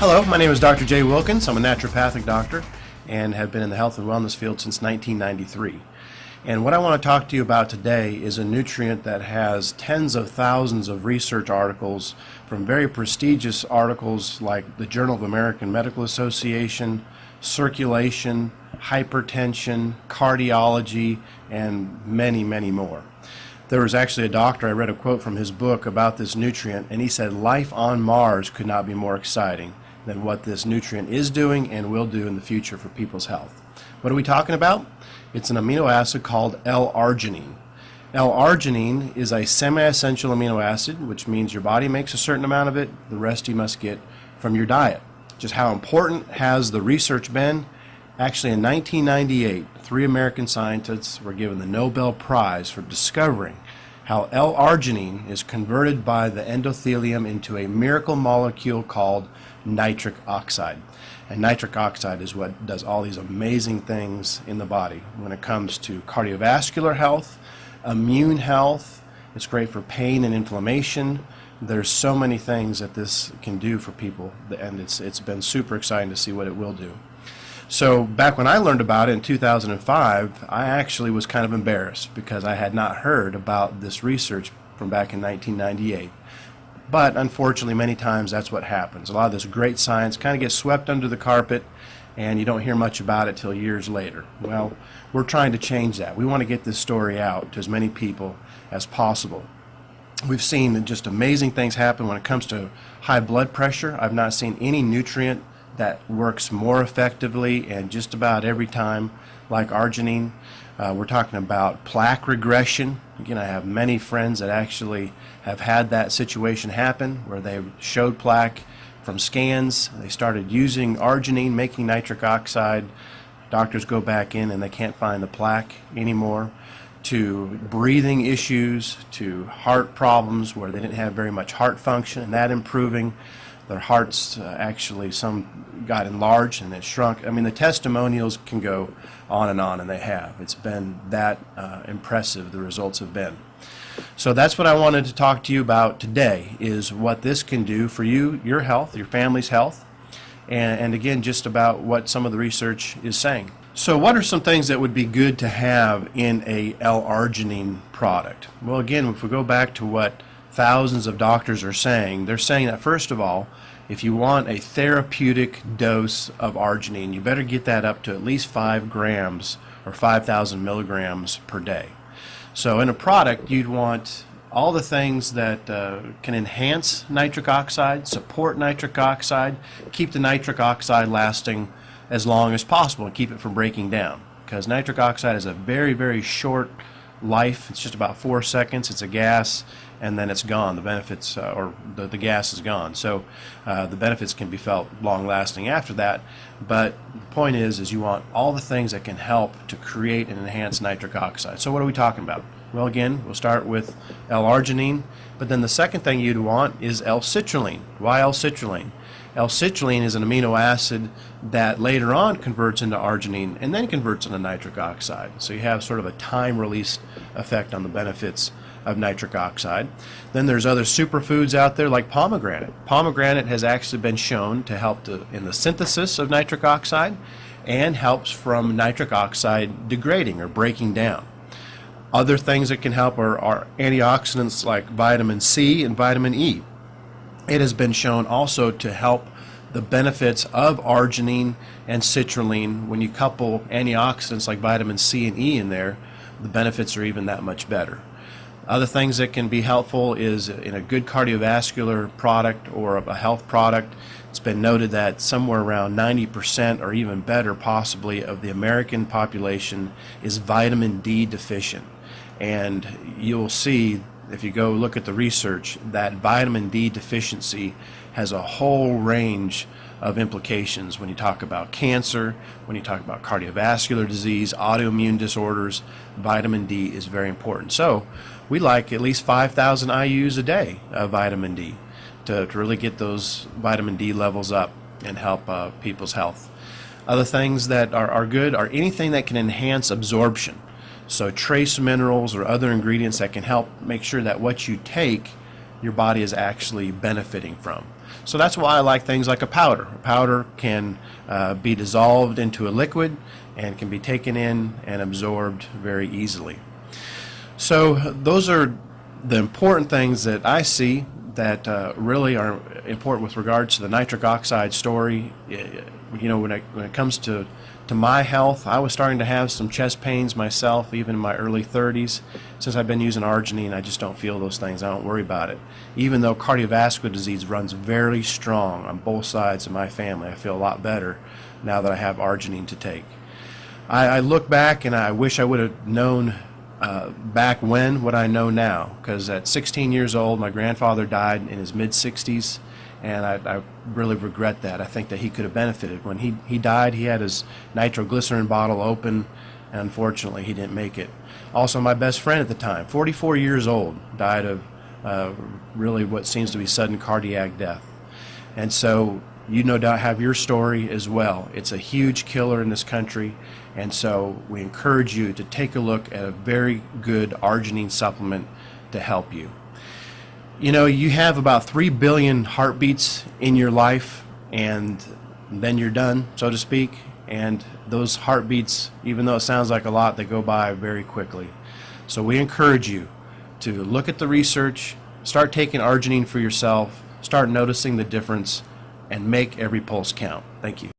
Hello, my name is Dr. Jay Wilkins. I'm a naturopathic doctor and have been in the health and wellness field since 1993. And what I want to talk to you about today is a nutrient that has tens of thousands of research articles from very prestigious articles like the Journal of American Medical Association, Circulation, Hypertension, Cardiology, and many, many more. There was actually a doctor, I read a quote from his book about this nutrient, and he said life on Mars could not be more exciting than what this nutrient is doing and will do in the future for people's health. What are we talking about? It's an amino acid called L Arginine. L Arginine is a semi-essential amino acid, which means your body makes a certain amount of it, the rest you must get from your diet. Just how important has the research been? Actually, in 1998, 3 American scientists were given the Nobel Prize for discovering how L Arginine is converted by the endothelium into a miracle molecule called nitric oxide. And nitric oxide is what does all these amazing things in the body when it comes to cardiovascular health, immune health. It's great for pain and inflammation. There's so many things that this can do for people, and it's been super exciting to see what it will do. So back when I learned about it in 2005, I actually was kind of embarrassed because I had not heard about this research from back in 1998. But unfortunately, many times that's what happens. A lot of this great science kind of gets swept under the carpet, and you don't hear much about it till years later. Well, we're trying to change that. We want to get this story out to as many people as possible. We've seen just amazing things happen when it comes to high blood pressure. I've not seen any nutrient that works more effectively and just about every time like arginine. We're talking about plaque regression. Again, I have many friends that actually have had that situation happen where they showed plaque from scans. They started using arginine, making nitric oxide. Doctors go back in and they can't find the plaque anymore. To breathing issues, to heart problems where they didn't have very much heart function and that improving. Their hearts actually, some got enlarged and it shrunk. I mean, the testimonials can go on, and they have. It's been that impressive, the results have been. So that's what I wanted to talk to you about today, is what this can do for you, your health, your family's health, and again, just about what some of the research is saying. So what are some things that would be good to have in a L Arginine product? Well, again, if we go back to what thousands of doctors are saying, they're saying that first of all, if you want a therapeutic dose of arginine, you better get that up to at least 5 grams or 5,000 milligrams per day. So in a product, you'd want all the things that can enhance nitric oxide, support nitric oxide, keep the nitric oxide lasting as long as possible and keep it from breaking down. Because nitric oxide is a very, very short life. It's just about 4 seconds. It's a gas, and then it's gone. The benefits, or the gas is gone. So the benefits can be felt long-lasting after that. But the point is you want all the things that can help to create and enhance nitric oxide. So what are we talking about? Well, again, we'll start with L Arginine, but then the second thing you'd want is L Citrulline. Why L Citrulline? L Citrulline is an amino acid that later on converts into arginine and then converts into nitric oxide. So you have sort of a time-released effect on the benefits of nitric oxide. Then there's other superfoods out there like pomegranate. Pomegranate has actually been shown to help in the synthesis of nitric oxide and helps from nitric oxide degrading or breaking down. Other things that can help are antioxidants like vitamin C and vitamin E. It has been shown also to help the benefits of arginine and citrulline. When you couple antioxidants like vitamin C and E in there, the benefits are even that much better. Other things that can be helpful is in a good cardiovascular product or a health product. It's been noted that somewhere around 90% or even better possibly of the American population is vitamin D deficient. And you'll see if you go look at the research, that vitamin D deficiency has a whole range of implications when you talk about cancer, when you talk about cardiovascular disease, autoimmune disorders. Vitamin D is very important. So we like at least 5,000 IUs a day of vitamin D to really get those vitamin D levels up and help people's health. Other things that are good are anything that can enhance absorption. So trace minerals or other ingredients that can help make sure that what you take, your body is actually benefiting from. So that's why I like things like a powder. A powder can be dissolved into a liquid and can be taken in and absorbed very easily. So those are the important things that I see that really are important with regards to the nitric oxide story. You know, when it comes to my health, I was starting to have some chest pains myself, even in my early 30s. Since I've been using Arginine, I just don't feel those things. I don't worry about it. Even though cardiovascular disease runs very strong on both sides of my family, I feel a lot better now that I have Arginine to take. I look back and I wish I would have known back when what I know now, because at 16 years old, my grandfather died in his mid-60s. And I really regret that. I think that he could have benefited. When he died, he had his nitroglycerin bottle open, and unfortunately he didn't make it. Also, my best friend at the time, 44 years old, died of really what seems to be sudden cardiac death. And so you no doubt have your story as well. It's a huge killer in this country, and so we encourage you to take a look at a very good Arginine supplement to help you. You know, you have about 3 billion heartbeats in your life, and then you're done, so to speak. And those heartbeats, even though it sounds like a lot, they go by very quickly. So we encourage you to look at the research, start taking Arginine for yourself, start noticing the difference, and make every pulse count. Thank you.